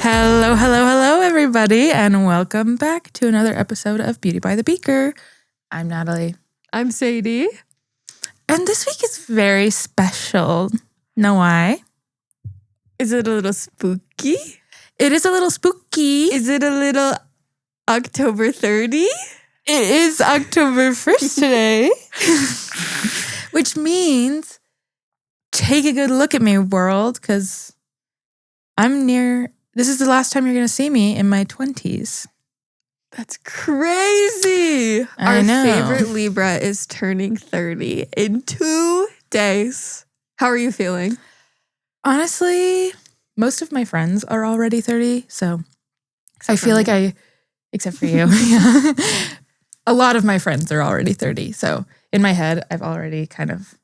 Hello, hello, hello, everybody, and welcome back to another episode of Beauty by the Beaker. I'm Natalie. I'm Sadie. And this week is very special. Know why? Is it a little spooky? It is a little spooky. Is it a little October 30? It is October 1st today. Which means take a good look at me, world, because this is the last time you're going to see me in my 20s. That's crazy. I know. Our favorite Libra is turning 30 in 2 days. How are you feeling? Honestly, most of my friends are already 30, so I feel like except for you, yeah. A lot of my friends are already 30, so in my head, I've already kind of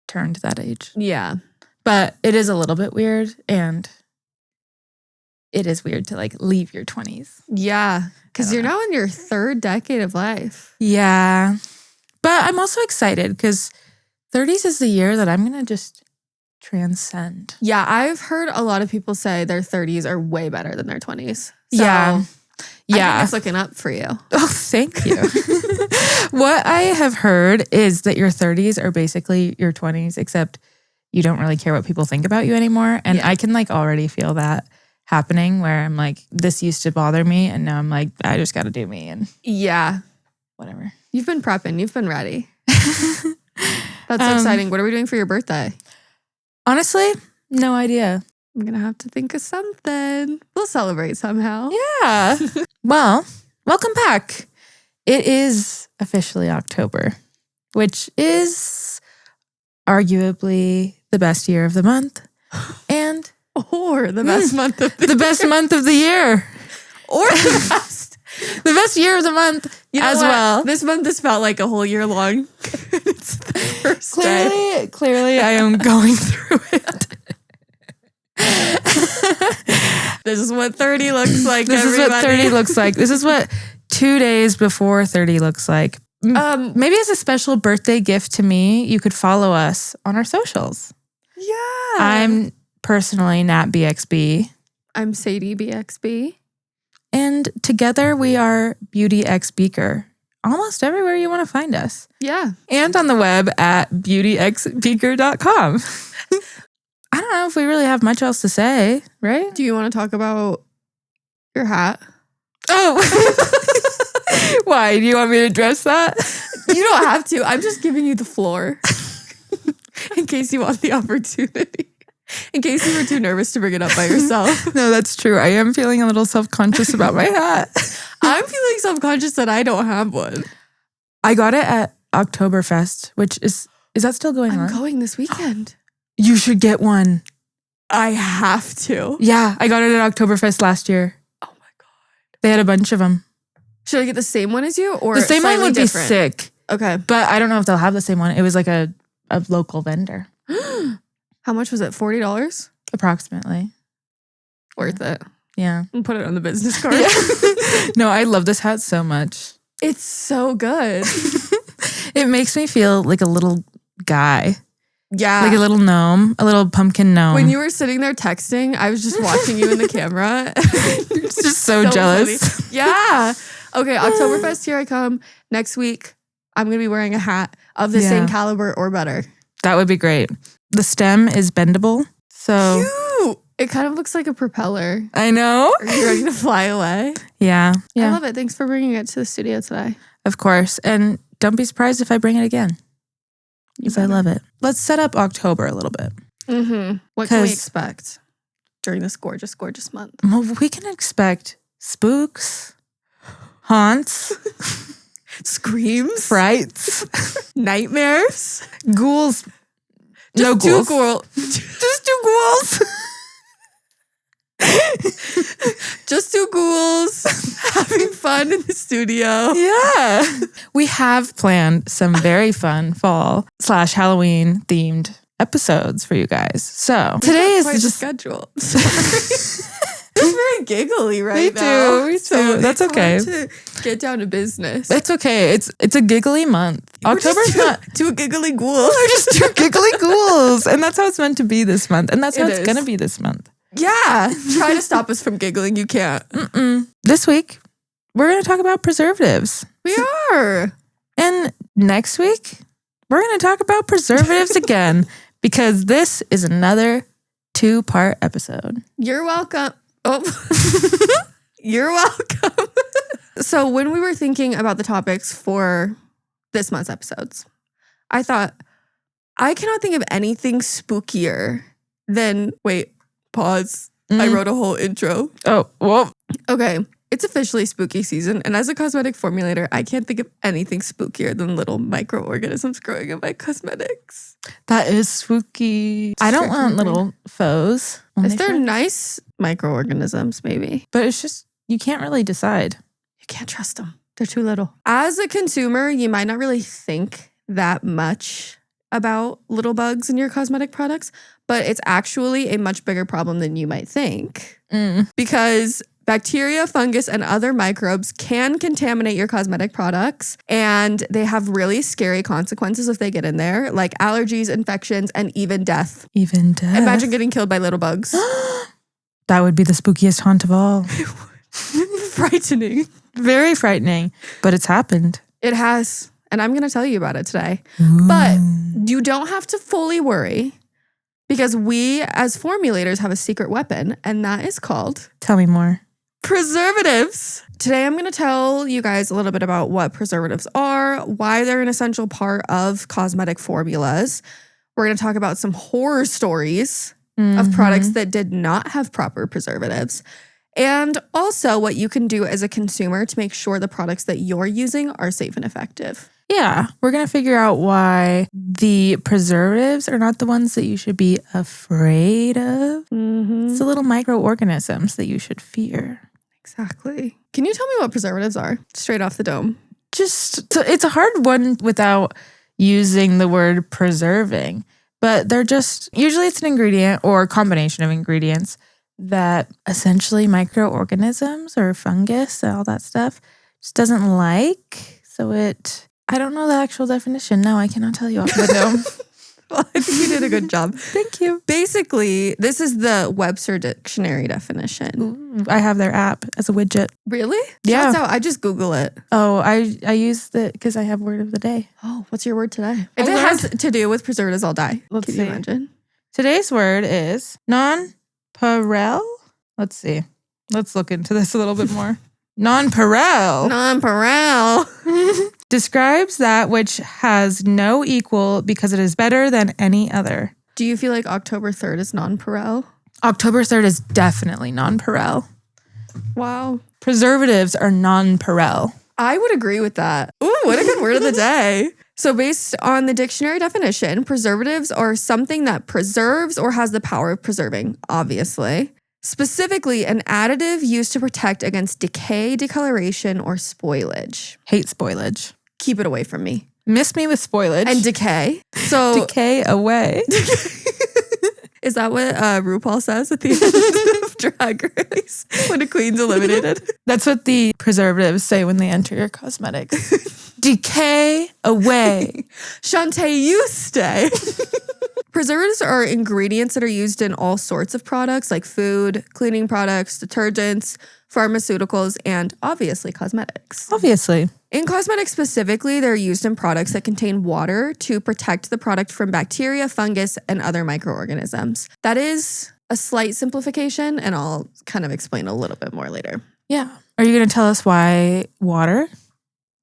turned that age. Yeah. But it is a little bit weird, and it is weird to leave your 20s. Yeah, because you're now in your 3rd decade of life. Yeah. But I'm also excited because 30s is the year that I'm going to just transcend. Yeah, I've heard a lot of people say their 30s are way better than their 20s. So Yeah. I think it's looking up for you. Oh, thank you. What I have heard is that your 30s are basically your 20s, except you don't really care what people think about you anymore. And I can already feel that happening where I'm like, this used to bother me. And now I'm like, I just got to do me and whatever. You've been prepping. You've been ready. That's exciting. What are we doing for your birthday? Honestly, no idea. I'm going to have to think of something. We'll celebrate somehow. Yeah. Well, welcome back. It is officially October, which is arguably the best year of the month. And or the best month of the best month of the year. Or the best year of the month well. This month has felt like a whole year long. It's the first day. Clearly, I am going through it. This is what 30 looks like, This is what 30 looks like. This is what 2 days before 30 looks like. Maybe as a special birthday gift to me, you could follow us on our socials. Yeah. I'm personally NatBXB. I'm Sadie BXB. And together we are Beauty X Beaker. Almost everywhere you want to find us. Yeah. And on the web at beautyxbeaker.com. I don't know if we really have much else to say, right? Do you want to talk about your hat? Oh. Why? Do you want me to address that? You don't have to. I'm just giving you the floor. In case you want the opportunity. In case you were too nervous to bring it up by yourself. No, that's true. I am feeling a little self-conscious about my hat. I'm feeling self-conscious that I don't have one. I got it at Oktoberfest, which is that still going on? I'm going this weekend. You should get one. I have to. Yeah, I got it at Oktoberfest last year. Oh my God. They had a bunch of them. Should I get the same one as you? Or the same one would different? Be sick. Okay. But I don't know if they'll have the same one. It was like a local vendor. How much was it? $40? Approximately. Worth it. Yeah. And put it on the business card. Yeah. No, I love this hat so much. It's so good. It makes me feel like a little guy. Yeah. Like a little gnome, a little pumpkin gnome. When you were sitting there texting, I was just watching you in the camera. It's just so jealous. Funny. Yeah. Okay, Oktoberfest, here I come. Next week, I'm going to be wearing a hat of the same caliber or better. That would be great. The stem is bendable. So cute. It kind of looks like a propeller. I know. Are you ready to fly away? Yeah. I love it. Thanks for bringing it to the studio today. Of course. And don't be surprised if I bring it again. Because I love it. Let's set up October a little bit. Mm-hmm. What can we expect during this gorgeous, gorgeous month? Well, we can expect spooks, haunts, screams, frights, nightmares, ghouls. Just no ghouls. Just 2 ghouls. Just 2 ghouls having fun in the studio. Yeah. We have planned some very fun fall/Halloween themed episodes for you guys. So today is just the schedule. It's very giggly right now. Me too. So that's okay. To get down to business. It's okay. It's a giggly month. October's not 2 giggly ghouls. We're just 2 giggly ghouls, and that's how it's meant to be this month, and that's how it's gonna be this month. Yeah. Try to stop us from giggling. You can't. This week, we're going to talk about preservatives. We are. And next week, we're going to talk about preservatives again, because this is another 2-part episode. You're welcome. Oh, you're welcome. So when we were thinking about the topics for this month's episodes, I thought, I cannot think of anything spookier than, wait, pause. I wrote a whole intro. Oh, well. Okay. It's officially spooky season. And as a cosmetic formulator, I can't think of anything spookier than little microorganisms growing in my cosmetics. That is spooky. I don't want little foes. If they're nice microorganisms, maybe. But it's just, you can't really decide. You can't trust them. They're too little. As a consumer, you might not really think that much about little bugs in your cosmetic products, but it's actually a much bigger problem than you might think. Because bacteria, fungus, and other microbes can contaminate your cosmetic products, and they have really scary consequences if they get in there, like allergies, infections, and even death. Even death. Imagine getting killed by little bugs. That would be the spookiest haunt of all. Frightening. Very frightening, but it's happened. It has, and I'm going to tell you about it today. Ooh. But you don't have to fully worry, because we as formulators have a secret weapon, and that is called... Tell me more. Preservatives. Today, I'm going to tell you guys a little bit about what preservatives are, why they're an essential part of cosmetic formulas. We're going to talk about some horror stories of products that did not have proper preservatives, and also what you can do as a consumer to make sure the products that you're using are safe and effective. Yeah, we're going to figure out why the preservatives are not the ones that you should be afraid of. It's the little microorganisms that you should fear. Exactly. Can you tell me what preservatives are? Straight off the dome. It's a hard one without using the word preserving, but they're just, usually it's an ingredient or a combination of ingredients that essentially microorganisms or fungus and all that stuff just doesn't like. So I don't know the actual definition. No, I cannot tell you off the dome. Well, I think you did a good job. Thank you. Basically, this is the Webster Dictionary definition. Ooh, I have their app as a widget. Really? Yeah. That's how I just Google it. Oh, I use it because I have word of the day. Oh, what's your word today? If it has to do with preservatives, I'll die. Let's Can see. you imagine? Today's word is nonpareil. Let's see. Let's look into this a little bit more. Nonpareil. Nonpareil. Describes that which has no equal because it is better than any other. Do you feel like October 3rd is nonpareil? October 3rd is definitely nonpareil. Wow. Preservatives are nonpareil. I would agree with that. Ooh, what a good word of the day. So based on the dictionary definition, preservatives are something that preserves or has the power of preserving, obviously. Specifically, an additive used to protect against decay, decoloration, or spoilage. Hate spoilage. Keep it away from me. Miss me with spoilage. And decay. So decay away. Is that what RuPaul says at the end of Drag Race when a queen's eliminated? That's what the preservatives say when they enter your cosmetics. Decay away. Shantae, you stay. Preservatives are ingredients that are used in all sorts of products like food, cleaning products, detergents, pharmaceuticals, and obviously cosmetics. Obviously. In cosmetics specifically, they're used in products that contain water to protect the product from bacteria, fungus, and other microorganisms. That is a slight simplification, and I'll kind of explain a little bit more later. Yeah. Are you going to tell us why water?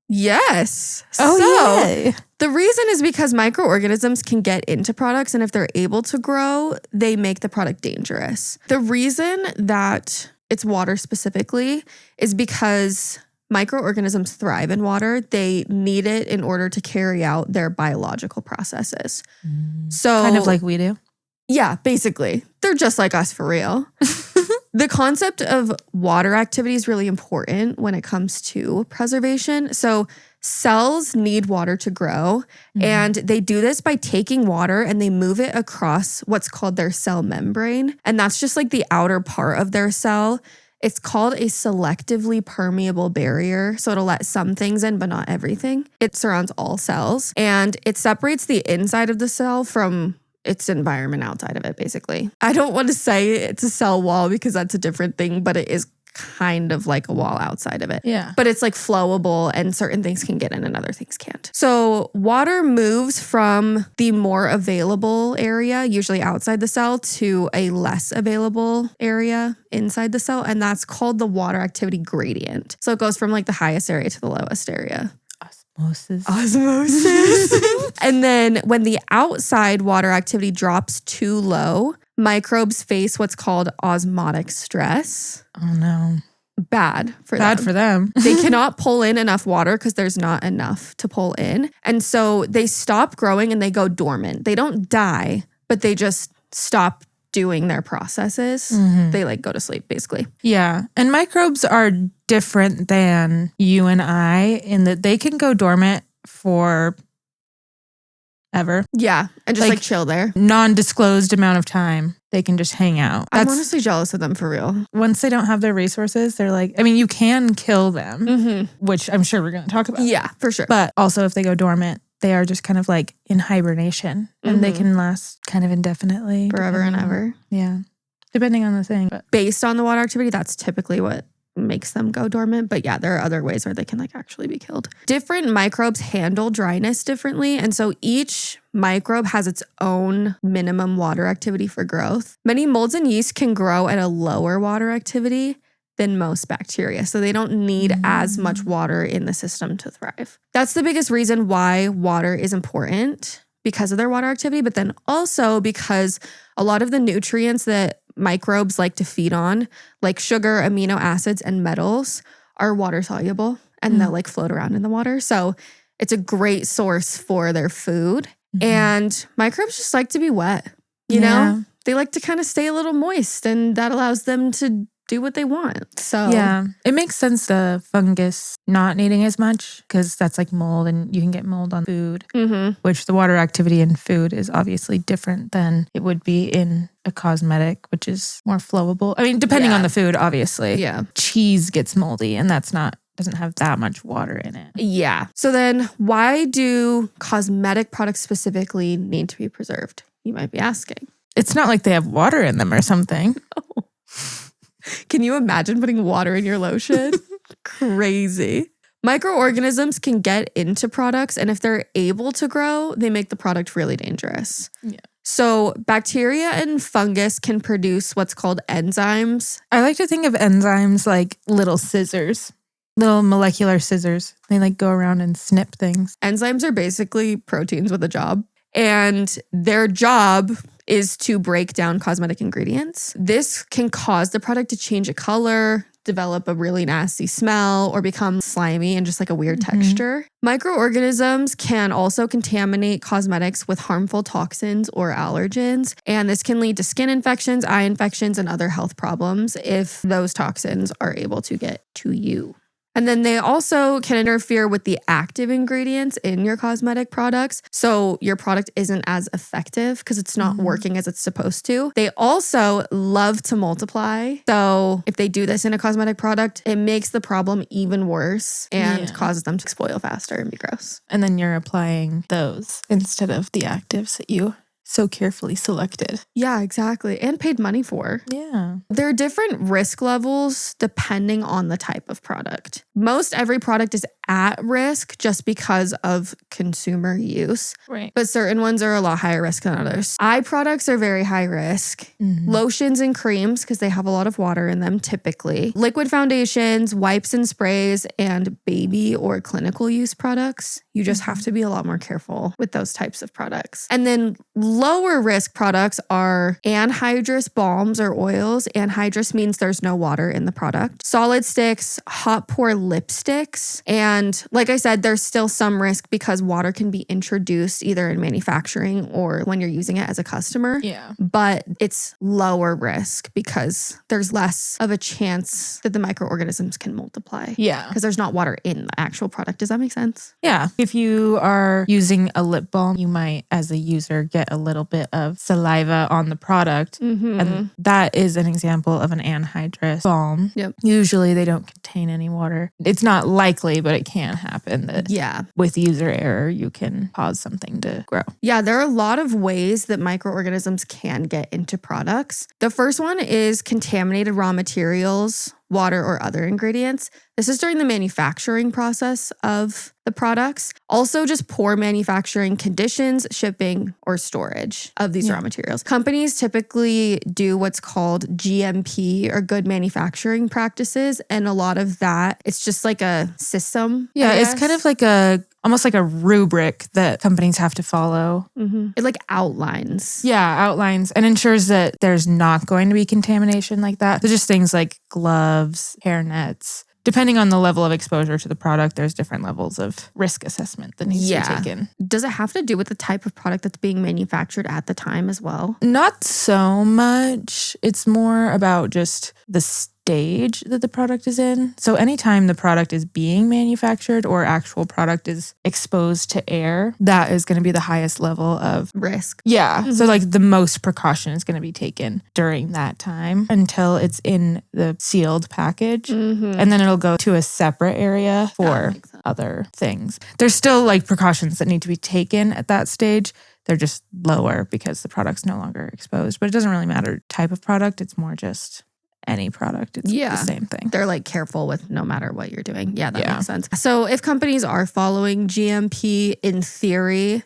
Yes. Oh, yay. The reason is because microorganisms can get into products, and if they're able to grow, they make the product dangerous. The reason that it's water specifically is because microorganisms thrive in water. They need it in order to carry out their biological processes. So kind of like we do. Yeah, basically. They're just like us for real. The concept of water activity is really important when it comes to preservation. So cells need water to grow, and they do this by taking water and they move it across what's called their cell membrane. And that's just like the outer part of their cell. It's called a selectively permeable barrier. So it'll let some things in, but not everything. It surrounds all cells, and it separates the inside of the cell from its environment outside of it, basically. I don't want to say it's a cell wall because that's a different thing, but it is kind of like a wall outside of it. Yeah. But it's like flowable and certain things can get in and other things can't. So water moves from the more available area, usually outside the cell, to a less available area inside the cell. And that's called the water activity gradient. So it goes from like the highest area to the lowest area. Osmosis. And then when the outside water activity drops too low, microbes face what's called osmotic stress. Oh no. Bad for them. They cannot pull in enough water because there's not enough to pull in. And so they stop growing and they go dormant. They don't die, but they just stop doing their processes. They like go to sleep basically. Yeah. And microbes are different than you and I in that they can go dormant for ever. Yeah. And just like chill there. Non-disclosed amount of time. They can just hang out. I'm honestly jealous of them for real. Once they don't have their resources, they're like, I mean, you can kill them, which I'm sure we're going to talk about. Yeah, for sure. But also if they go dormant, they are just kind of like in hibernation and they can last kind of indefinitely. Forever and ever. Yeah. Depending on the thing. But based on the water activity, that's typically what makes them go dormant. But yeah, there are other ways where they can like actually be killed. Different microbes handle dryness differently. And so each microbe has its own minimum water activity for growth. Many molds and yeast can grow at a lower water activity than most bacteria. So they don't need as much water in the system to thrive. That's the biggest reason why water is important, because of their water activity, but then also because a lot of the nutrients that microbes like to feed on, like sugar, amino acids, and metals, are water soluble and they'll like float around in the water. So it's a great source for their food. And microbes just like to be wet, you know? They like to kind of stay a little moist and that allows them to do what they want. So yeah, it makes sense the fungus not needing as much because that's like mold and you can get mold on food, which the water activity in food is obviously different than it would be in a cosmetic, which is more flowable. I mean, depending on the food, obviously. Yeah. Cheese gets moldy and doesn't have that much water in it. Yeah. So then why do cosmetic products specifically need to be preserved? You might be asking. It's not like they have water in them or something. No. Can you imagine putting water in your lotion? Crazy. Microorganisms can get into products, and if they're able to grow, they make the product really dangerous. Yeah. So bacteria and fungus can produce what's called enzymes. I like to think of enzymes like little scissors, little molecular scissors. They like go around and snip things. Enzymes are basically proteins with a job, and their job is to break down cosmetic ingredients. This can cause the product to change a color, develop a really nasty smell, or become slimy and just like a weird texture. Microorganisms can also contaminate cosmetics with harmful toxins or allergens, and this can lead to skin infections, eye infections, and other health problems if those toxins are able to get to you. And then they also can interfere with the active ingredients in your cosmetic products. So your product isn't as effective because it's not working as it's supposed to. They also love to multiply. So if they do this in a cosmetic product, it makes the problem even worse and causes them to spoil faster and be gross. And then you're applying those instead of the actives that you so carefully selected. Yeah, exactly. And paid money for. Yeah. There are different risk levels depending on the type of product. Most every product is at risk just because of consumer use. Right. But certain ones are a lot higher risk than others. Eye products are very high risk. Lotions and creams, because they have a lot of water in them typically. Liquid foundations, wipes and sprays, and baby or clinical use products. You just have to be a lot more careful with those types of products. And then lower risk products are anhydrous balms or oils. Anhydrous means there's no water in the product. Solid sticks, hot pour lipsticks. And like I said, there's still some risk because water can be introduced either in manufacturing or when you're using it as a customer. Yeah. But it's lower risk because there's less of a chance that the microorganisms can multiply. Yeah. Because there's not water in the actual product. Does that make sense? Yeah. If you are using a lip balm, you might, as a user, get a little bit of saliva on the product. And that is an example of an anhydrous balm. Yep. Usually they don't contain retain any water. It's not likely, but it can happen that with user error, you can cause something to grow. Yeah, there are a lot of ways that microorganisms can get into products. The first one is contaminated raw materials, water, or other ingredients. This is during the manufacturing process of the products. Also, just poor manufacturing conditions, shipping, or storage of these raw materials. Companies typically do what's called GMP or good manufacturing practices. And a lot of that, it's just like a system. Yeah, it's kind of like almost like a rubric that companies have to follow. It like outlines. Yeah, outlines and ensures that there's not going to be contamination like that. So just things like gloves, hair nets. Depending on the level of exposure to the product, there's different levels of risk assessment that needs to be taken. Does it have to do with the type of product that's being manufactured at the time as well? Not so much. It's more about just the stage that the product is in. So anytime the product is being manufactured or actual product is exposed to air, that is going to be the highest level of risk. Yeah. So like the most precaution is going to be taken during that time until it's in the sealed package. And then it'll go to a separate area for other things. There's still like precautions that need to be taken at that stage. They're just lower because the product's no longer exposed. But it doesn't really matter type of product. It's more just any product. It's the same thing. They're like careful with no matter what you're doing. Yeah, that makes sense. So if companies are following GMP, in theory,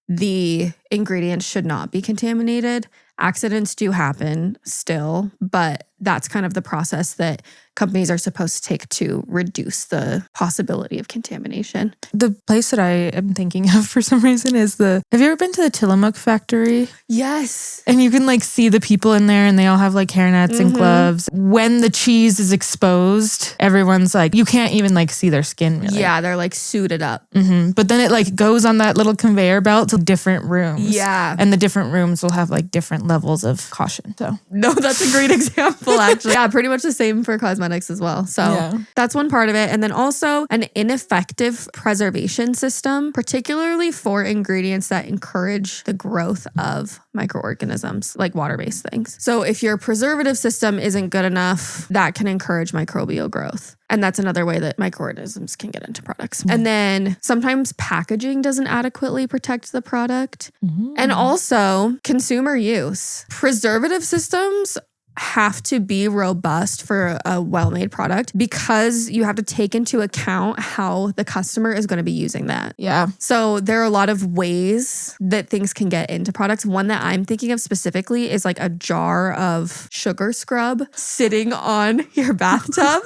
the ingredients should not be contaminated. Accidents do happen still, but that's kind of the process that companies are supposed to take to reduce the possibility of contamination. The place that I am thinking of for some reason is have you ever been to the Tillamook factory? Yes. And you can like see the people in there and they all have like hairnets and gloves. When the cheese is exposed, everyone's like, you can't even like see their skin really. Yeah, they're like suited up. But then it like goes on that little conveyor belt to different rooms. Yeah. And the different rooms will have like different levels of caution. So no, that's a great example actually. Yeah, pretty much the same for cosmetics as well. So that's one part of it. And then also an ineffective preservation system, particularly for ingredients that encourage the growth of microorganisms, like water-based things. So if your preservative system isn't good enough, that can encourage microbial growth. And that's another way that microorganisms can get into products. And then sometimes packaging doesn't adequately protect the product. And also consumer use. Preservative systems have to be robust for a well-made product because you have to take into account how the customer is going to be using that. Yeah. So there are a lot of ways that things can get into products. One that I'm thinking of specifically is like a jar of sugar scrub sitting on your bathtub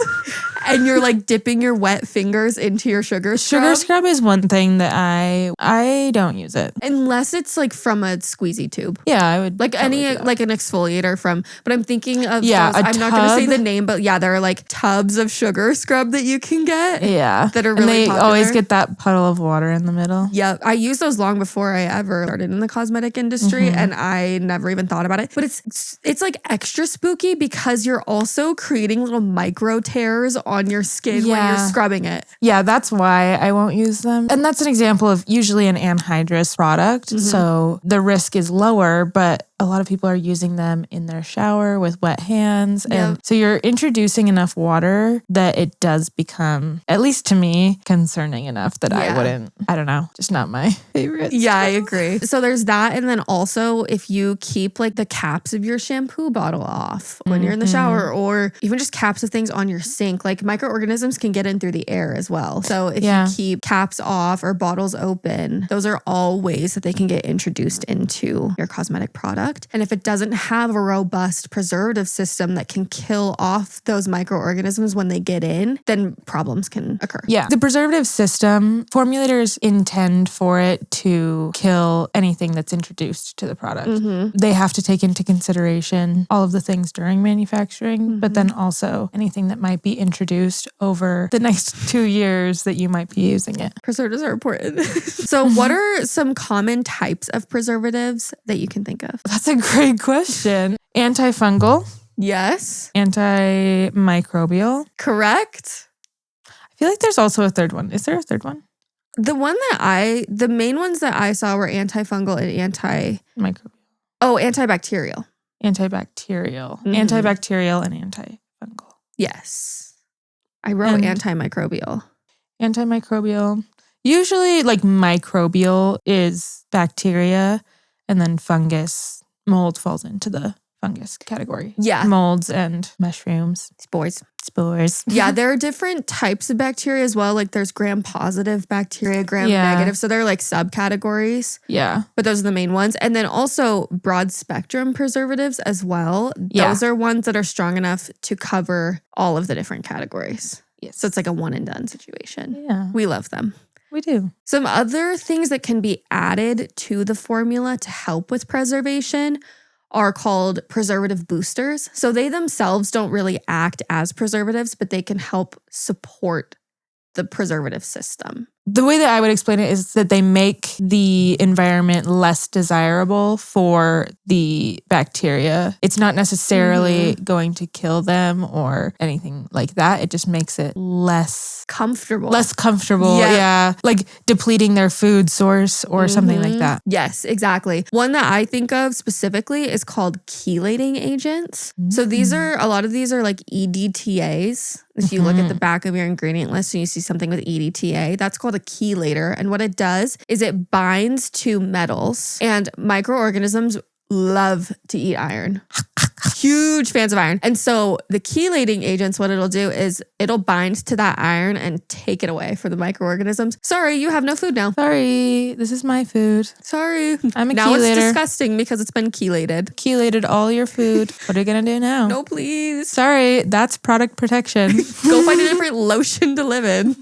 and you're like dipping your wet fingers into your sugar scrub. Sugar scrub is one thing that I don't use it. Unless it's like from a squeezy tube. Yeah, I would. Like any, like an exfoliator from, but I'm thinking of those, I'm not going to say the name, but yeah, there are like tubs of sugar scrub that you can get. Yeah. That are really popular. Always get that puddle of water in the middle. Yeah. I used those long before I ever started in the cosmetic industry and I never even thought about it. But it's like extra spooky because you're also creating little micro tears on your skin when you're scrubbing it. Yeah, that's why I won't use them. And that's an example of usually an anhydrous product. So the risk is lower, but a lot of people are using them in their shower with wet hands. And so you're introducing enough water that it does become, at least to me, concerning enough that I wouldn't, I don't know, just not my favorite. Yeah, I agree. So there's that. And then also if you keep like the caps of your shampoo bottle off when you're in the shower, or even just caps of things on your sink, like microorganisms can get in through the air as well. So if you keep caps off or bottles open, those are all ways that they can get introduced into your cosmetic product. And if it doesn't have a robust preservative system that can kill off those microorganisms when they get in, then problems can occur. Yeah. The preservative system, formulators intend for it to kill anything that's introduced to the product. They have to take into consideration all of the things during manufacturing, but then also anything that might be introduced over the next 2 years that you might be using it. Preservatives are important. So what are some common types of preservatives that you can think of? That's a great question. Antifungal. Yes. Antimicrobial. Correct. I feel like there's also a third one. Is there a third one? The main ones that I saw were antifungal and Microbial. Antibacterial. Antibacterial. Antibacterial and antifungal. Yes. I wrote And- antimicrobial. Antimicrobial. Usually like microbial is bacteria, and then fungus. Mold falls into the fungus category. Yeah. Molds and mushrooms. Spores. Yeah, There are different types of bacteria as well. Like there's gram-positive bacteria, gram-negative. So they're like subcategories. Yeah. But those are the main ones. And then also broad-spectrum preservatives as well. Yeah. Those are ones that are strong enough to cover all of the different categories. Yes. So it's like a one and done situation. Yeah. We love them. We do. Some other things that can be added to the formula to help with preservation are called preservative boosters. So they themselves don't really act as preservatives, but they can help support the preservative system. The way that I would explain it is that they make the environment less desirable for the bacteria. It's not necessarily going to kill them or anything like that. It just makes it less comfortable. Yeah. Like depleting their food source or something like that. Yes, exactly. One that I think of specifically is called chelating agents. So a lot of these are like EDTAs. If you look at the back of your ingredient list and you see something with EDTA, that's called a chelator. And what it does is it binds to metals, and microorganisms love to eat iron. Huge fans of iron. And so the chelating agents, what it'll do is it'll bind to that iron and take it away for the microorganisms. Sorry, you have no food now. Sorry, this is my food. Sorry. I'm a now chelator. It's disgusting because it's been chelated. Chelated all your food. What are you going to do now? No, please. Sorry, that's product protection. Go find a different lotion to live in.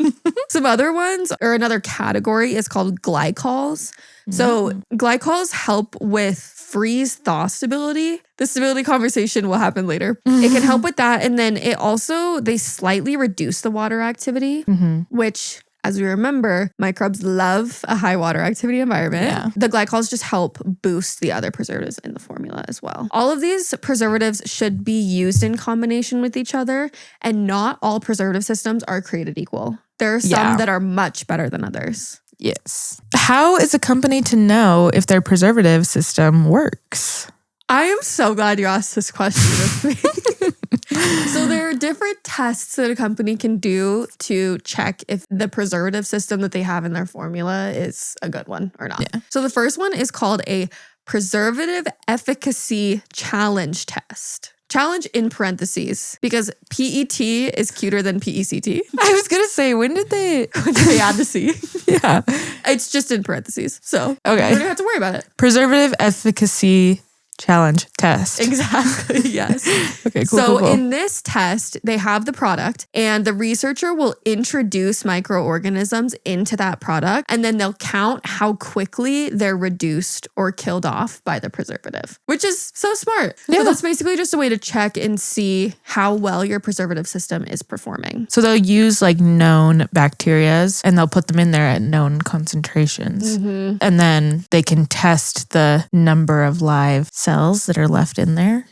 Some other ones, or another category, is called glycols. So glycols help with freeze-thaw stability. The stability conversation will happen later. It can help with that. And then they slightly reduce the water activity, which, as we remember, microbes love a high water activity environment. Yeah. The glycols just help boost the other preservatives in the formula as well. All of these preservatives should be used in combination with each other, and not all preservative systems are created equal. There are some that are much better than others. Yes. How is a company to know if their preservative system works? I am so glad you asked this question of me. So there are different tests that a company can do to check if the preservative system that they have in their formula is a good one or not. Yeah. So the first one is called a preservative efficacy challenge test. Challenge in parentheses, because PET is cuter than PECT. I was going to say, when did they add the C? Yeah. It's just in parentheses. So Okay. we don't have to worry about it. Preservative efficacy challenge test. Exactly. Yes. Okay, cool. So cool. in this test, they have the product, and the researcher will introduce microorganisms into that product, and then they'll count how quickly they're reduced or killed off by the preservative, which is so smart. Yeah. So that's basically just a way to check and see how well your preservative system is performing. So they'll use like known bacterias and they'll put them in there at known concentrations. And then they can test the number of live cells that are left in there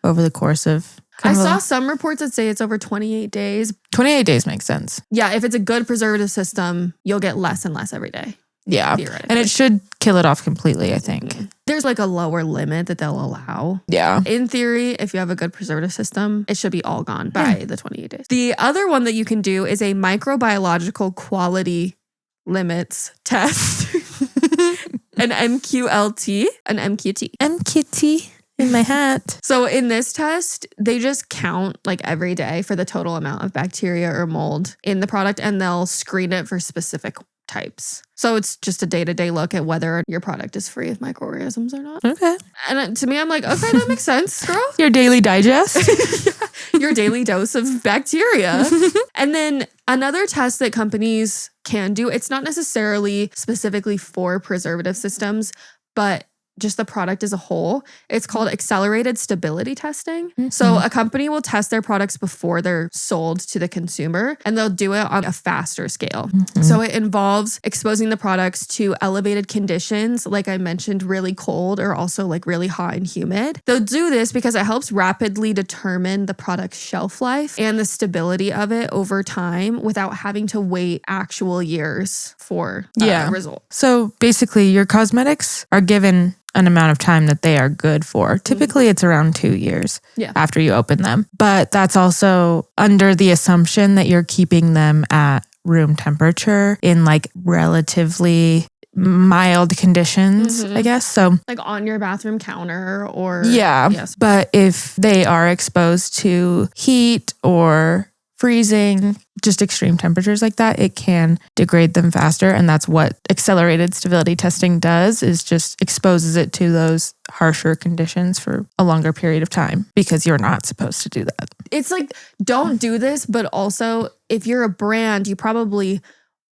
over the course of I saw some reports that say it's over 28 days. 28 days makes sense. Yeah, if it's a good preservative system, you'll get less and less every day. Yeah. Theoretically. And it should kill it off completely, I think. There's like a lower limit that they'll allow. Yeah. In theory, if you have a good preservative system, it should be all gone by the 28 days. The other one that you can do is a microbiological quality limits test. An MQLT, an MQT. MQT in my hat. So in this test, they just count like every day for the total amount of bacteria or mold in the product, and they'll screen it for specific types. So it's just a day-to-day look at whether your product is free of microorganisms or not. Okay. And to me, I'm like, okay, that makes sense, girl. Your daily digest. Your daily dose of bacteria. And then another test that companies can do, it's not necessarily specifically for preservative systems, but just the product as a whole. It's called accelerated stability testing. So a company will test their products before they're sold to the consumer, and they'll do it on a faster scale. So it involves exposing the products to elevated conditions, like I mentioned, really cold or also like really hot and humid. They'll do this because it helps rapidly determine the product's shelf life and the stability of it over time without having to wait actual years for a result. So basically, your cosmetics are given an amount of time that they are good for. Typically, it's around 2 years after you open them. But that's also under the assumption that you're keeping them at room temperature in like relatively mild conditions, I guess. So like on your bathroom counter or yes. But if they are exposed to heat or freezing, just extreme temperatures like that, it can degrade them faster. And that's what accelerated stability testing does, is just exposes it to those harsher conditions for a longer period of time, because you're not supposed to do that. It's like, don't do this, but also if you're a brand, you probably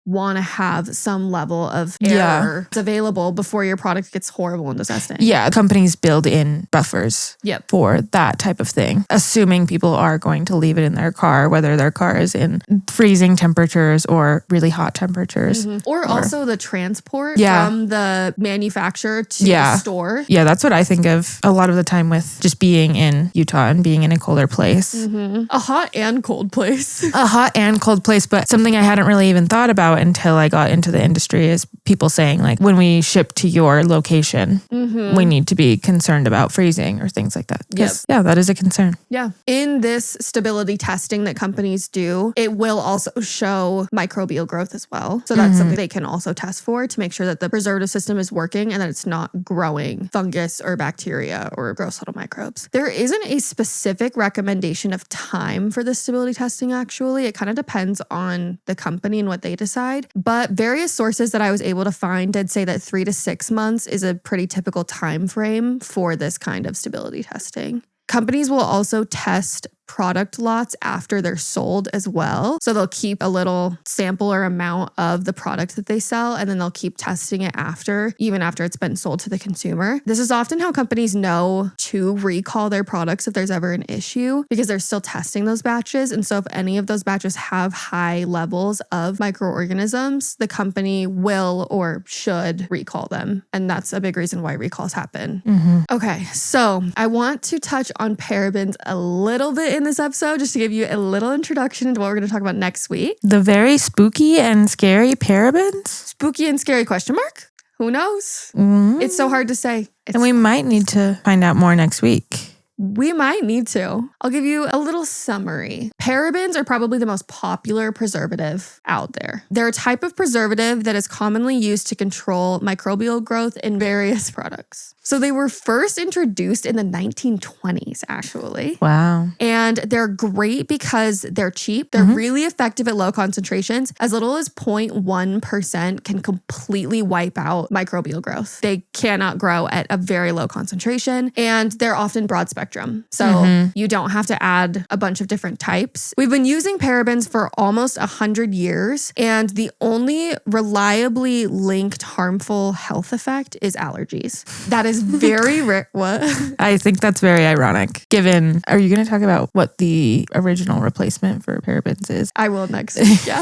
want to have some level of error available before your product gets horrible and disgusting. Yeah, companies build in buffers for that type of thing, assuming people are going to leave it in their car, whether their car is in freezing temperatures or really hot temperatures. Or also the transport from the manufacturer to the store. Yeah, that's what I think of a lot of the time with just being in Utah and being in a colder place. A hot and cold place. A hot and cold place, but something I hadn't really even thought about until I got into the industry is people saying like, when we ship to your location, we need to be concerned about freezing or things like that. Yeah, that is a concern. Yeah. In this stability testing that companies do, it will also show microbial growth as well. So that's something they can also test for to make sure that the preservative system is working and that it's not growing fungus or bacteria or gross little microbes. There isn't a specific recommendation of time for the stability testing, actually. It kind of depends on the company and what they decide. But various sources that I was able to find did say that 3 to 6 months is a pretty typical time frame for this kind of stability testing. Companies will also test product lots after they're sold as well. So they'll keep a little sample or amount of the product that they sell, and then they'll keep testing it after, even after it's been sold to the consumer. This is often how companies know to recall their products if there's ever an issue, because they're still testing those batches. And so if any of those batches have high levels of microorganisms, the company will or should recall them. And that's a big reason why recalls happen. Okay, so I want to touch on parabens a little bit in this episode, just to give you a little introduction into what we're going to talk about next week. The very spooky and scary parabens? Spooky and scary question mark? Who knows? It's so hard to say. And we might need to find out more next week. We might need to. I'll give you a little summary. Parabens are probably the most popular preservative out there. They're a type of preservative that is commonly used to control microbial growth in various products. So they were first introduced in the 1920s, actually. Wow. And they're great because they're cheap. They're really effective at low concentrations. As little as 0.1% can completely wipe out microbial growth. They cannot grow at a very low concentration, and they're often broad spectrum. So you don't have to add a bunch of different types. We've been using parabens for almost 100 years, and the only reliably linked harmful health effect is allergies. That is very rare. What? I think that's very ironic, given, are you going to talk about what the original replacement for parabens is? I will next week, yeah.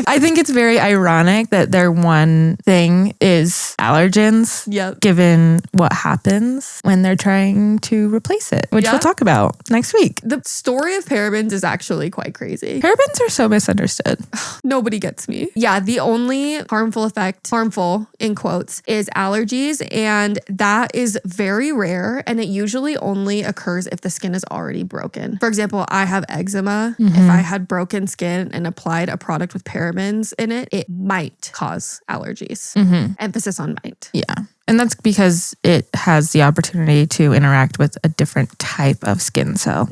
I think it's very ironic that their one thing is allergens, given what happens when they're trying to replace it, which we'll talk about next week. The story of parabens is actually quite crazy. Parabens are so misunderstood. Nobody gets me. Yeah, the only harmful effect, harmful in quotes, is allergies, and that is very rare, and it usually only occurs if the skin is already broken. For example, I have eczema. If I had broken skin and applied a product with parabens in it, it might cause allergies. Emphasis on might. Yeah. And that's because it has the opportunity to interact with a different type of skin cell.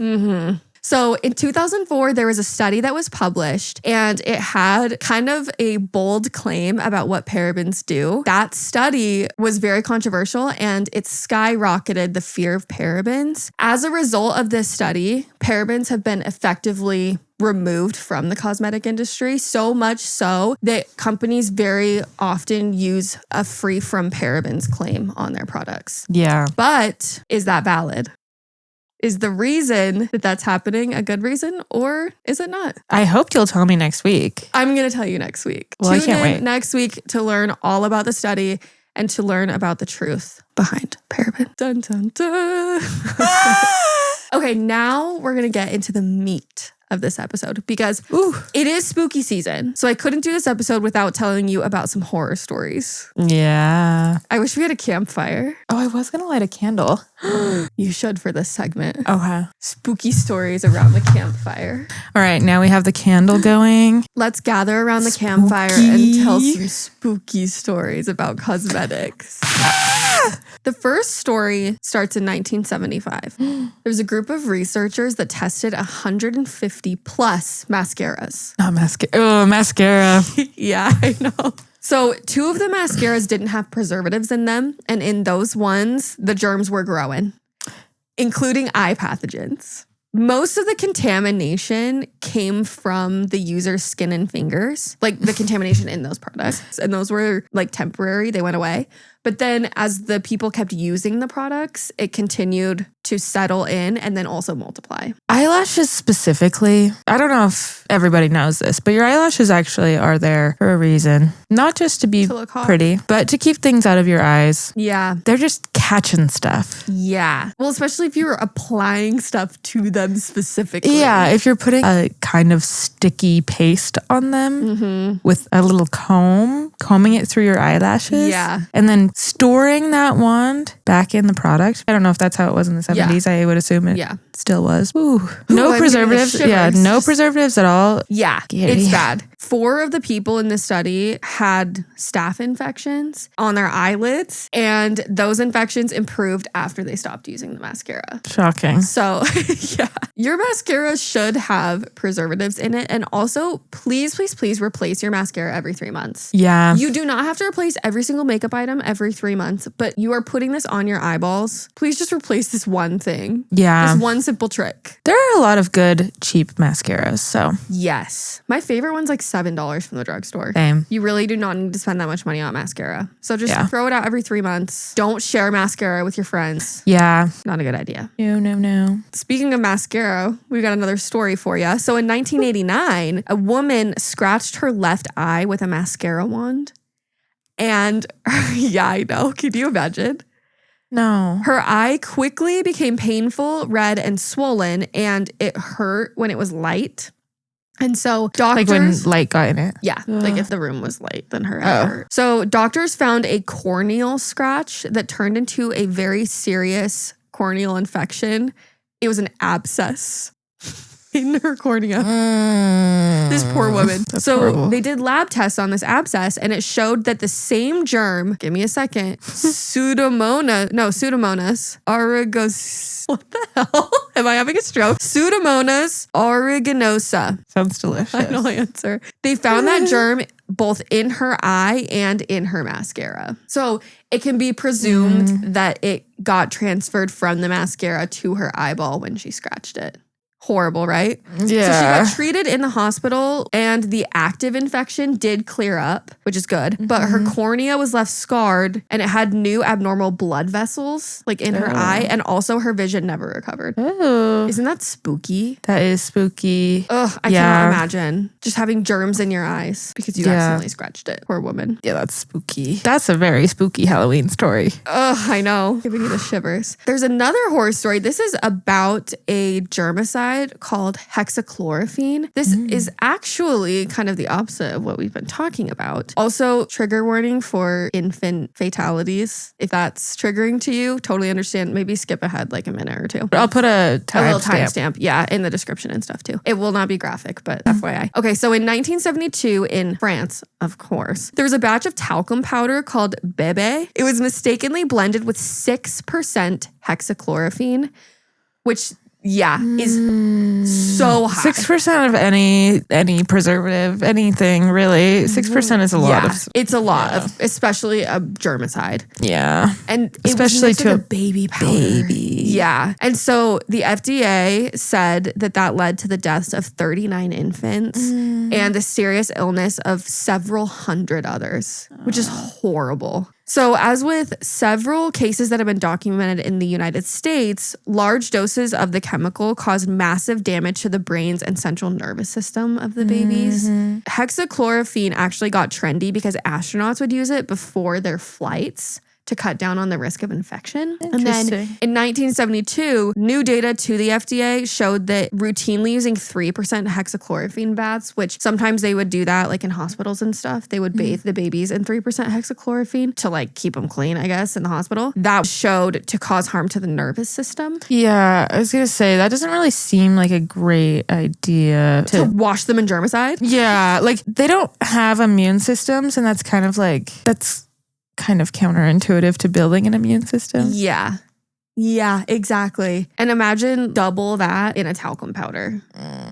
So in 2004, there was a study that was published, and it had kind of a bold claim about what parabens do. That study was very controversial, and it skyrocketed the fear of parabens. As a result of this study, parabens have been effectively removed from the cosmetic industry, so much so that companies very often use a free from parabens claim on their products. Yeah. But is that valid? Is the reason that that's happening a good reason, or is it not? I hope you'll tell me next week. I'm going to tell you next week. Well, I can't wait. Next week to learn all about the study and to learn about the truth behind parabens. Dun, dun, dun. Okay, now we're going to get into the meat of this episode because it is spooky season. So I couldn't do this episode without telling you about some horror stories. Yeah. I wish we had a campfire. Oh, I was going to light a candle. You should for this segment. Okay. Spooky stories around the campfire. All right, now we have the candle going. Let's gather around the campfire and tell some spooky stories about cosmetics. The first story starts in 1975. There was a group of researchers that tested 150 plus mascaras. Not mascara. Oh, mascara. Yeah, I know. So 2 of the mascaras didn't have preservatives in them. And in those ones, the germs were growing, including eye pathogens. Most of the contamination came from the user's skin and fingers, like the contamination in those products. And those were like temporary, they went away. But then as the people kept using the products, it continued to settle in and then also multiply. Eyelashes specifically, I don't know if everybody knows this, but your eyelashes actually are there for a reason. Not just to be pretty, but to keep things out of your eyes. Yeah. They're just catching stuff. Yeah. Well, especially if you're applying stuff to them specifically. Yeah. If you're putting a kind of sticky paste on them with a little combing it through your eyelashes. Yeah. And then storing that wand back in the product. I don't know if that's how it was in the 70s. I would assume it still was. Ooh. No preservatives. Yeah, no preservatives at all. Yeah, it's bad. 4 of the people in the study had staph infections on their eyelids, and those infections improved after they stopped using the mascara. Shocking. So, yeah. Your mascara should have preservatives in it. And also, please, please, please replace your mascara every 3 months. Yeah. You do not have to replace every single makeup item every 3 months, but you are putting this on your eyeballs. Please just replace this one thing. Yeah. This one simple trick. There are a lot of good, cheap mascaras, so. Yes. My favorite one's like $7 from the drugstore. Same. You really do not need to spend that much money on mascara. So just throw it out every 3 months. Don't share mascara with your friends. Yeah. Not a good idea. No. Speaking of mascara, we got another story for you. So in 1989, a woman scratched her left eye with a mascara wand. And yeah, I know. Can you imagine? No. Her eye quickly became painful, red, and swollen, and it hurt when it was light. And so doctors... Like when light got in it? Yeah. Like if the room was light, then her eye hurt. So doctors found a corneal scratch that turned into a very serious corneal infection. It was an abscess in her cornea. This poor woman. So horrible. They did lab tests on this abscess and it showed that the same germ, give me a second, Pseudomonas aeruginosa. What the hell? Am I having a stroke? Pseudomonas aeruginosa. Sounds delicious. Final answer. They found that germ both in her eye and in her mascara. So it can be presumed that it got transferred from the mascara to her eyeball when she scratched it. Horrible, right? Yeah. So she got treated in the hospital and the active infection did clear up, which is good. But her cornea was left scarred and it had new abnormal blood vessels like in her eye, and also her vision never recovered. Oh. Isn't that spooky? That is spooky. Ugh, I cannot imagine just having germs in your eyes because you accidentally scratched it. Poor woman. Yeah, that's spooky. That's a very spooky Halloween story. Ugh, I know. Giving you the shivers. There's another horror story. This is about a germicide called hexachlorophene. This is actually kind of the opposite of what we've been talking about. Also, trigger warning for infant fatalities. If that's triggering to you, totally understand. Maybe skip ahead like a minute or 2. I'll put a little timestamp. Yeah, in the description and stuff too. It will not be graphic, but FYI. Okay, so in 1972 in France, of course, there was a batch of talcum powder called Bebe. It was mistakenly blended with 6% hexachlorophene, which is so high. 6% of any preservative, anything really. 6% is a lot of. It's a lot of, especially a germicide. Yeah, and especially to a baby powder. Yeah, and so the FDA said that led to the deaths of 39 infants and the serious illness of several hundred others, which is horrible. So as with several cases that have been documented in the United States, large doses of the chemical caused massive damage to the brains and central nervous system of the babies. Hexachlorophene actually got trendy because astronauts would use it before their flights to cut down on the risk of infection. And then Interesting. in 1972, new data to the FDA showed that routinely using 3% hexachlorophene baths, which sometimes they would do that like in hospitals and stuff. They would bathe the babies in 3% hexachlorophene to like keep them clean, I guess, in the hospital. That showed to cause harm to the nervous system. Yeah, I was going to say, that doesn't really seem like a great idea To wash them in germicide. Yeah, like they don't have immune systems, and that's kind of counterintuitive to building an immune system. Yeah, exactly. And imagine double that in a talcum powder.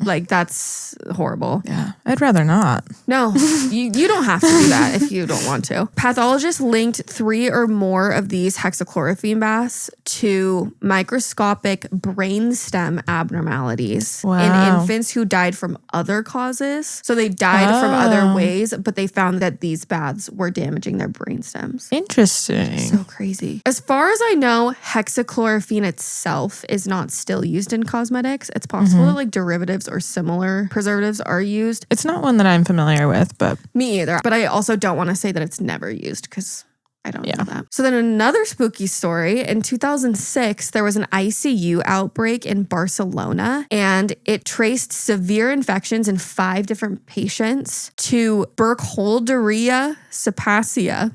Like, that's horrible. Yeah, I'd rather not. No, you don't have to do that if you don't want to. Pathologists linked 3 or more of these hexachlorophene baths to microscopic brainstem abnormalities in infants who died from other causes. So they died from other ways, but they found that these baths were damaging their brainstems. Interesting. So crazy. As far as I know, hexachlorophene itself is not still used in cosmetics. It's possible that like derivatives or similar preservatives are used. It's not one that I'm familiar with, but Me either. But I also don't want to say that it's never used because I don't know that. So then another spooky story. In 2006, there was an ICU outbreak in Barcelona, and it traced severe infections in 5 different patients to Burkholderia cepacia,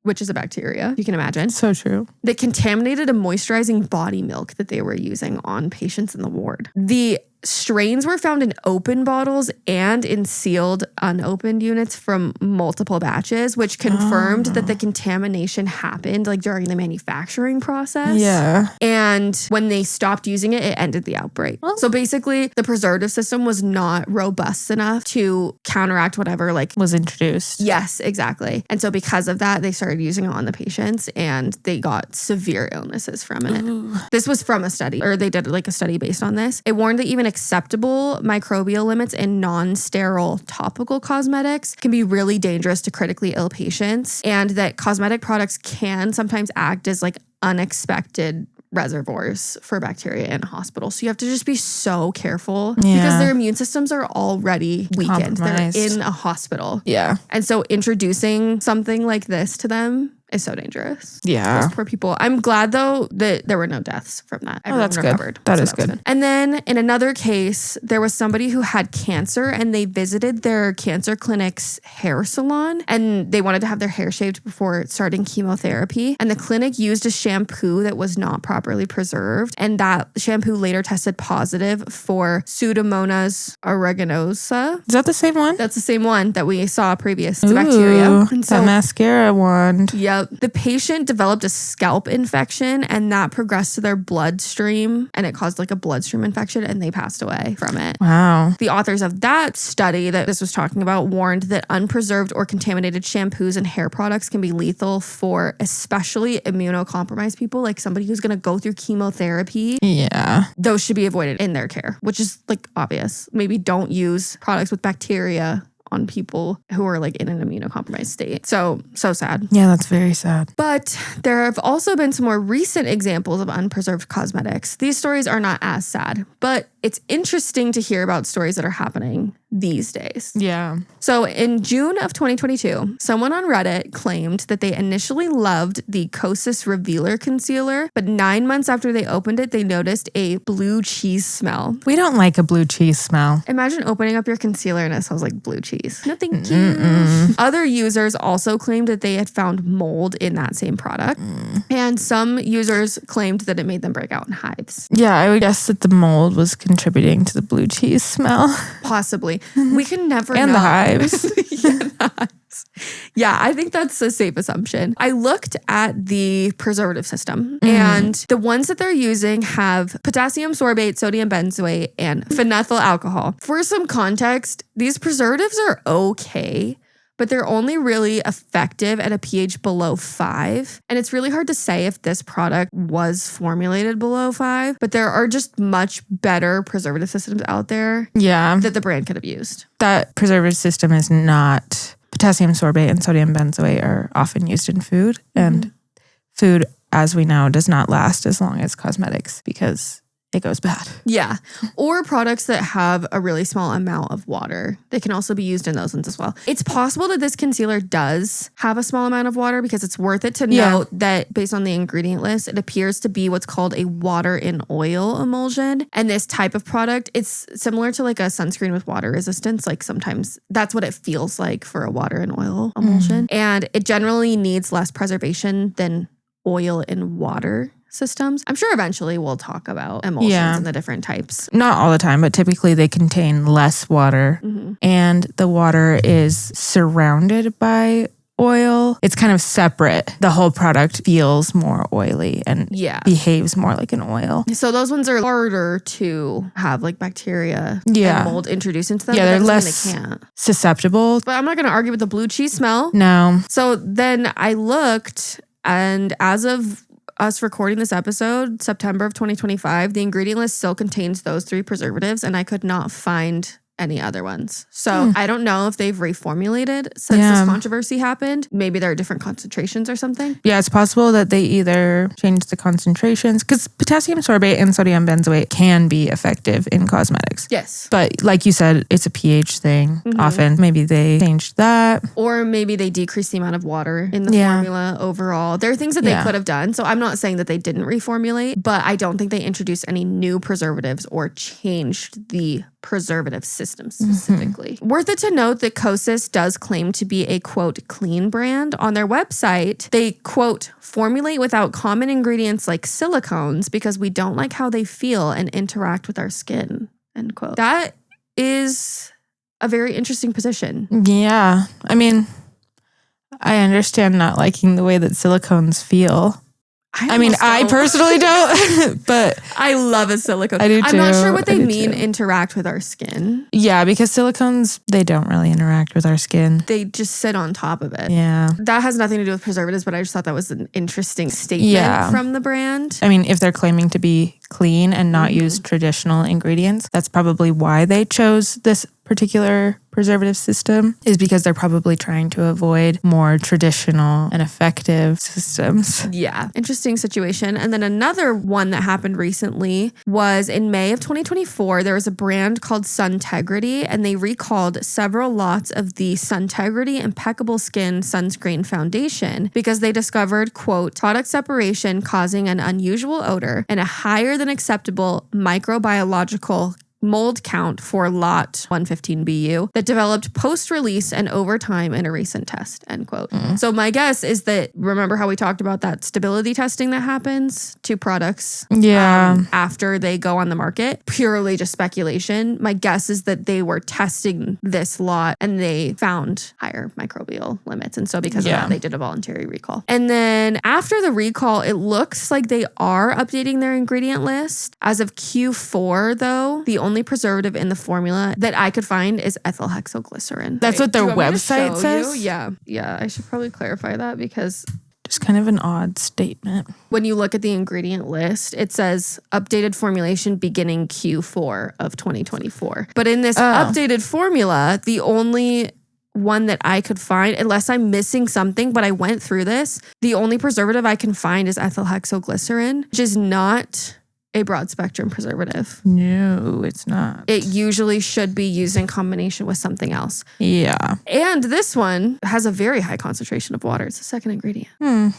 which is a bacteria, you can imagine. so true. They contaminated a moisturizing body milk that they were using on patients in the ward. The strains were found in open bottles and in sealed, unopened units from multiple batches, which confirmed that the contamination happened like during the manufacturing process. Yeah. And when they stopped using it, it ended the outbreak. So basically, the preservative system was not robust enough to counteract whatever like Was introduced. Yes, exactly. And so because of that, they started using it on the patients and they got severe illnesses from it. Ooh. This was from a study, or they did like a study based on this. It warned that even acceptable microbial limits in non-sterile topical cosmetics can be really dangerous to critically ill patients, and that cosmetic products can sometimes act as like unexpected reservoirs for bacteria in a hospital. So you have to just be so careful because their immune systems are already weakened. They're in a hospital. Yeah. And so introducing something like this to them is so dangerous. Yeah. Those poor people. I'm glad though that there were no deaths from that. Everyone that's good. recovered. That So is was good. And then in another case, there was somebody who had cancer and they visited their cancer clinic's hair salon and they wanted to have their hair shaved before starting chemotherapy. And the clinic used a shampoo that was not properly preserved. And that shampoo later tested positive for Pseudomonas aeruginosa. Is that the same one? That's the same one that we saw previous to bacteria. And that mascara wand. Yep. The patient developed a scalp infection and that progressed to their bloodstream and it caused like a bloodstream infection and they passed away from it. Wow. The authors of that study that this was talking about warned that unpreserved or contaminated shampoos and hair products can be lethal for especially immunocompromised people, like somebody who's going to go through chemotherapy. Yeah. Those should be avoided in their care, which is like obvious. Maybe don't use products with bacteria on people who are like in an immunocompromised state. So sad. Yeah, that's very sad. But there have also been some more recent examples of unpreserved cosmetics. These stories are not as sad, but it's interesting to hear about stories that are happening these days. Yeah. So in June of 2022, someone on Reddit claimed that they initially loved the Kosas Revealer Concealer, but 9 months after they opened it, they noticed a blue cheese smell. We don't like a blue cheese smell. Imagine opening up your concealer and it smells like blue cheese. No, thank you. Other users also claimed that they had found mold in that same product. And some users claimed that it made them break out in hives. Yeah, I would guess that the mold was contributing to the blue cheese smell. Possibly. We can never know. And the hives. Yeah, I think that's a safe assumption. I looked at the preservative system and the ones that they're using have potassium sorbate, sodium benzoate, and phenethyl alcohol. For some context, these preservatives are okay, but they're only really effective at a pH below 5. And it's really hard to say if this product was formulated below 5, but there are just much better preservative systems out there Yeah. that the brand could have used. That preservative system is not... Potassium sorbate and sodium benzoate are often used in food. And food, as we know, does not last as long as cosmetics because it goes bad. Yeah. Or products that have a really small amount of water. They can also be used in those ones as well. It's possible that this concealer does have a small amount of water because it's worth it to note that based on the ingredient list, it appears to be what's called a water in oil emulsion. And this type of product, it's similar to like a sunscreen with water resistance. Like sometimes that's what it feels like for a water in oil emulsion. And it generally needs less preservation than oil in water systems. I'm sure eventually we'll talk about emulsions and the different types. Not all the time, but typically they contain less water and the water is surrounded by oil. It's kind of separate. The whole product feels more oily and behaves more like an oil. So those ones are harder to have like bacteria and mold introduced into them. Yeah, they're less susceptible. But I'm not going to argue with the blue cheese smell. No. So then I looked, and as of us recording this episode, September of 2025, the ingredient list still contains those 3 preservatives, and I could not find any other ones. So I don't know if they've reformulated since this controversy happened. Maybe there are different concentrations or something. Yeah, it's possible that they either changed the concentrations, because potassium sorbate and sodium benzoate can be effective in cosmetics. Yes. But like you said, it's a pH thing often. Maybe they changed that. Or maybe they decreased the amount of water in the formula overall. There are things that they could have done. So I'm not saying that they didn't reformulate, but I don't think they introduced any new preservatives or changed the preservative system specifically. Worth it to note that Kosas does claim to be a, quote, clean brand. On their website, they, quote, formulate without common ingredients like silicones because we don't like how they feel and interact with our skin, end quote. That is a very interesting position. Yeah. I mean, I understand not liking the way that silicones feel. I personally don't, but I love a silicone. I do too. I'm not sure what they mean interact with our skin. Yeah, because silicones, they don't really interact with our skin. They just sit on top of it. Yeah. That has nothing to do with preservatives, but I just thought that was an interesting statement from the brand. I mean, if they're claiming to be clean and not use traditional ingredients, that's probably why they chose this particular preservative system, is because they're probably trying to avoid more traditional and effective systems. Yeah, interesting situation. And then another one that happened recently was in May of 2024, there was a brand called Suntegrity, and they recalled several lots of the Suntegrity Impeccable Skin Sunscreen Foundation because they discovered, quote, product separation causing an unusual odor and a higher than acceptable microbiological mold count for lot 115BU that developed post-release and over time in a recent test, end quote. So my guess is that, remember how we talked about that stability testing that happens to products after they go on the market? Purely just speculation. My guess is that they were testing this lot and they found higher microbial limits. And so because of that, they did a voluntary recall. And then after the recall, it looks like they are updating their ingredient list. As of Q4, though, the only preservative in the formula that I could find is ethyl hexoglycerin. That's what their website says? Yeah, I should probably clarify that because just kind of an odd statement. When you look at the ingredient list, it says updated formulation beginning Q4 of 2024. But in this updated formula, the only one that I could find, unless I'm missing something, but I went through this, the only preservative I can find is ethyl hexoglycerin, which is not a broad spectrum preservative. No, it's not. It usually should be used in combination with something else. Yeah. And this one has a very high concentration of water. It's the second ingredient.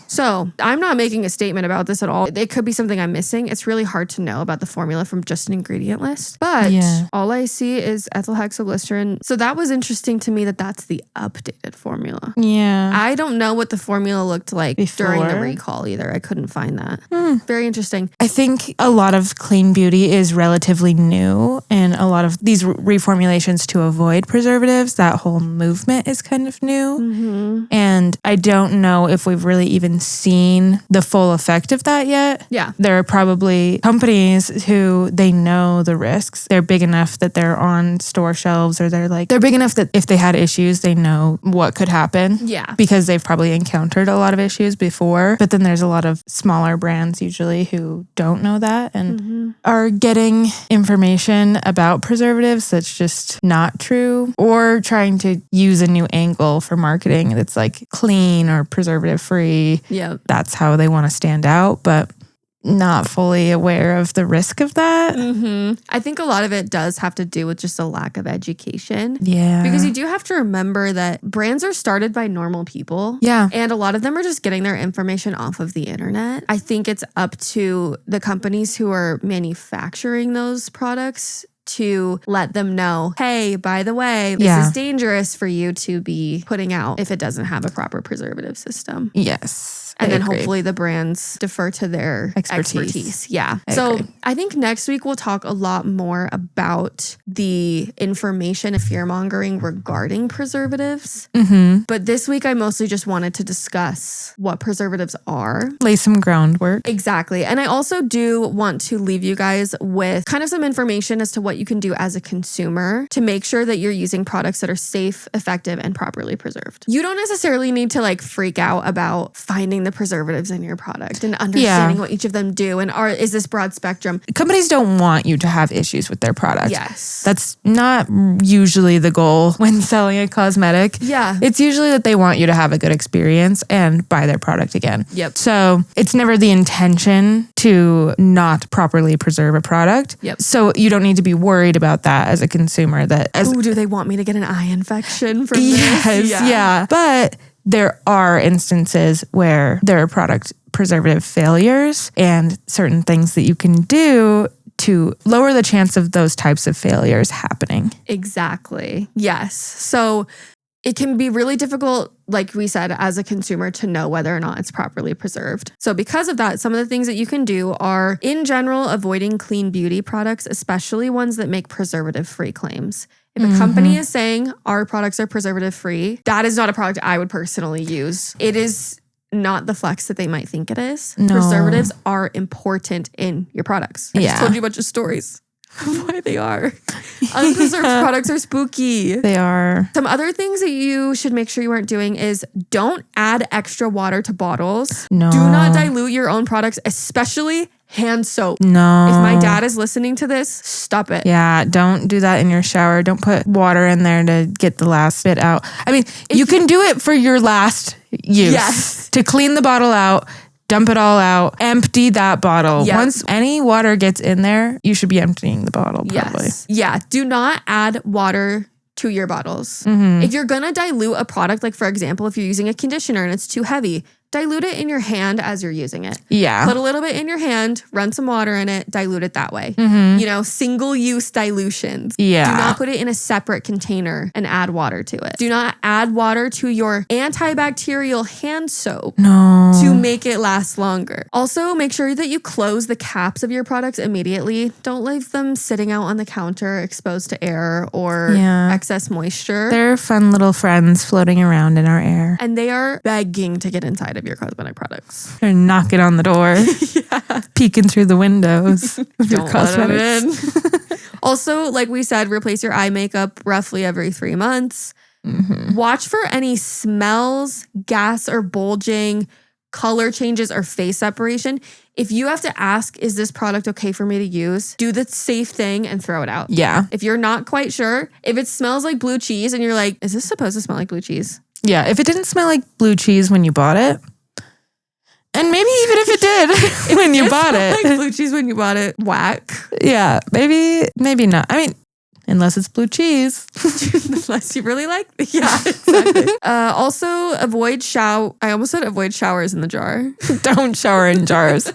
So I'm not making a statement about this at all. It could be something I'm missing. It's really hard to know about the formula from just an ingredient list. But all I see is ethyl hexoglycerin. So that was interesting to me that that's the updated formula. Yeah. I don't know what the formula looked like during the recall either. I couldn't find that. Very interesting. I think a lot of clean beauty is relatively new, and a lot of these reformulations to avoid preservatives, that whole movement is kind of new. And I don't know if we've really even seen the full effect of that yet. Yeah. There are probably companies who they know the risks. They're big enough that they're on store shelves, or they're big enough that if they had issues, they know what could happen. Yeah. Because they've probably encountered a lot of issues before. But then there's a lot of smaller brands usually who don't know that and are getting information about preservatives that's just not true, or trying to use a new angle for marketing that's like clean or preservative free. Yeah. That's how they want to stand out. But not fully aware of the risk of that. I think a lot of it does have to do with just a lack of education. Yeah. Because you do have to remember that brands are started by normal people. Yeah. And a lot of them are just getting their information off of the internet. I think it's up to the companies who are manufacturing those products to let them know, hey, by the way, this is dangerous for you to be putting out if it doesn't have a proper preservative system. Yes. And then hopefully the brands defer to their expertise. Yeah. So I think next week we'll talk a lot more about the information and fear-mongering regarding preservatives. But this week I mostly just wanted to discuss what preservatives are. Lay some groundwork. Exactly. And I also do want to leave you guys with kind of some information as to what you can do as a consumer to make sure that you're using products that are safe, effective, and properly preserved. You don't necessarily need to like freak out about finding the preservatives in your product and understanding what each of them do and is this broad spectrum. Companies don't want you to have issues with their product. Yes. That's not usually the goal when selling a cosmetic. Yeah. It's usually that they want you to have a good experience and buy their product again. Yep. So it's never the intention to not properly preserve a product. Yep. So you don't need to be worried about that as a consumer. Do they want me to get an eye infection from this? this? Yeah. But there are instances where there are product preservative failures and certain things that you can do to lower the chance of those types of failures happening. Exactly. Yes. So it can be really difficult, like we said, as a consumer to know whether or not it's properly preserved. So because of that, some of the things that you can do are, in general, avoiding clean beauty products, especially ones that make preservative-free claims. If a company is saying our products are preservative-free, that is not a product I would personally use. It is not the flex that they might think it is. No. Preservatives are important in your products. I just told you a bunch of stories of why they are. Unpreserved products are spooky. They are. Some other things that you should make sure you aren't doing is don't add extra water to bottles. No. Do not dilute your own products, especially hand soap. No. If my dad is listening to this, stop it. Yeah, don't do that in your shower. Don't put water in there to get the last bit out. I mean, you can do it for your last use. Yes. To clean the bottle out, dump it all out, empty that bottle. Yep. Once any water gets in there, you should be emptying the bottle probably. Yes. Yeah, do not add water to your bottles. If you're gonna dilute a product, like for example, if you're using a conditioner and it's too heavy, dilute it in your hand as you're using it. Yeah. Put a little bit in your hand, run some water in it, dilute it that way. You know, single-use dilutions. Yeah. Do not put it in a separate container and add water to it. Do not add water to your antibacterial hand soap to make it last longer. Also, make sure that you close the caps of your products immediately. Don't leave them sitting out on the counter exposed to air or excess moisture. They're fun little friends floating around in our air. And they are begging to get inside of your cosmetic products. They're knocking on the door, peeking through the windows of your Don't let 'em cosmetics. in. Also, like we said, replace your eye makeup roughly every 3 months. Watch for any smells, gas or bulging, color changes, or face separation. If you have to ask, is this product okay for me to use? Do the safe thing and throw it out. Yeah. If you're not quite sure, if it smells like blue cheese and you're like, is this supposed to smell like blue cheese? Yeah. If it didn't smell like blue cheese when you bought it, and maybe even if it did when you bought it. Like blue cheese when you bought it, whack. Yeah, maybe not. I mean, unless it's blue cheese. Unless you really like it. Yeah, exactly. Also, avoid I almost said avoid showers in the jar. Don't shower in jars.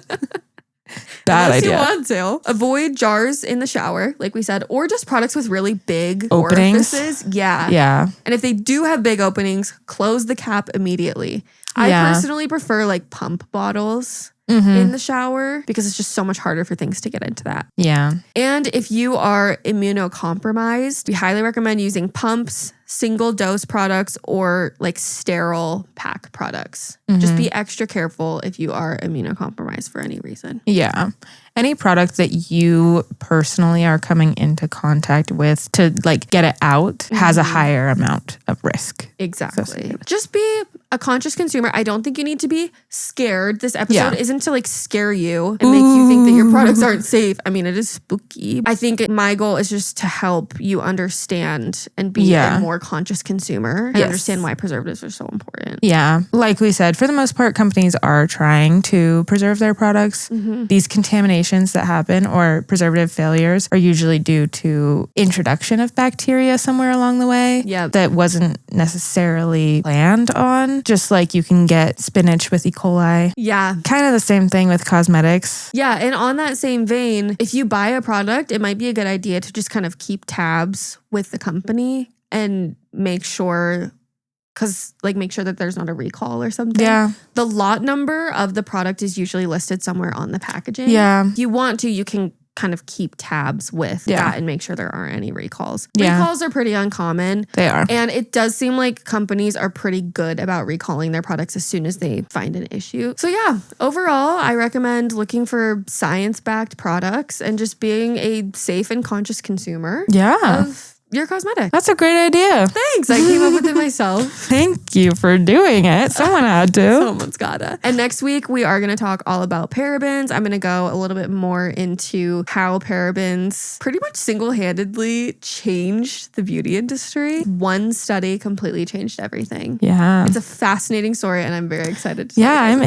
Bad Unless idea. you want to. Avoid jars in the shower, like we said, or just products with really big openings. orifices. Yeah. Yeah. And if they do have big openings, close the cap immediately. I personally prefer like pump bottles in the shower because it's just so much harder for things to get into that. Yeah. And if you are immunocompromised, we highly recommend using pumps, single dose products, or like sterile pack products. Just be extra careful if you are immunocompromised for any reason. Yeah. Any product that you personally are coming into contact with to like get it out has a higher amount of risk. Exactly. Just be a conscious consumer. I don't think you need to be scared. This episode isn't meant to like scare you and make you think that your products aren't safe. I mean, it is spooky. I think my goal is just to help you understand and be a more conscious consumer and understand why preservatives are so important. Yeah. Like we said, for the most part, companies are trying to preserve their products. These contaminations that happen or preservative failures are usually due to introduction of bacteria somewhere along the way that wasn't necessarily planned on. Just like you can get spinach with E. coli. Yeah. Kind of the same thing with cosmetics. Yeah. And on that same vein, if you buy a product, it might be a good idea to just kind of keep tabs with the company and make sure that there's not a recall or something. Yeah. The lot number of the product is usually listed somewhere on the packaging. Yeah. If you want to, you can kind of keep tabs with that and make sure there aren't any recalls. Recalls are pretty uncommon. They are. And it does seem like companies are pretty good about recalling their products as soon as they find an issue. So yeah, overall, I recommend looking for science-backed products and just being a safe and conscious consumer of your cosmetic. That's a great idea. Thanks. I came up with it myself. Thank you for doing it. Someone had to. Someone's gotta. And next week, we are going to talk all about parabens. I'm going to go a little bit more into how parabens pretty much single-handedly changed the beauty industry. One study completely changed everything. Yeah. It's a fascinating story, and I'm very excited to I'm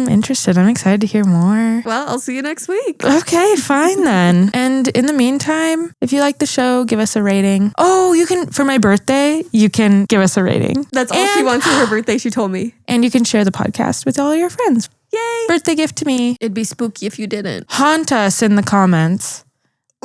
interested. I'm excited to hear more. Well, I'll see you next week. Okay, fine then. And in the meantime, if you like the show, give us a rating. Oh, you can, for my birthday, you can give us a rating. That's all she wants for her birthday, she told me. And you can share the podcast with all your friends. Yay. Birthday gift to me. It'd be spooky if you didn't. Haunt us in the comments.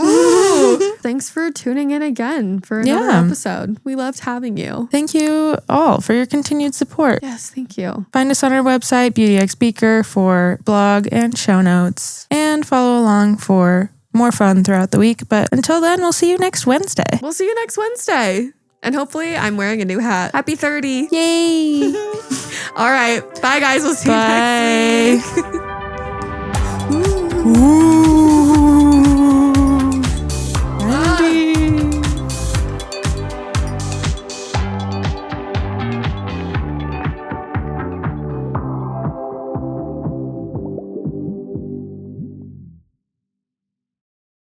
Ooh. Thanks for tuning in again for another episode. We loved having you. Thank you all for your continued support. Yes, thank you. Find us on our website, BeautyXBeaker, for blog and show notes. And follow along for more fun throughout the week. But until then, we'll see you next Wednesday. We'll see you next Wednesday. And hopefully I'm wearing a new hat. Happy 30. Yay. All right. Bye, guys. We'll see you next week. Ooh.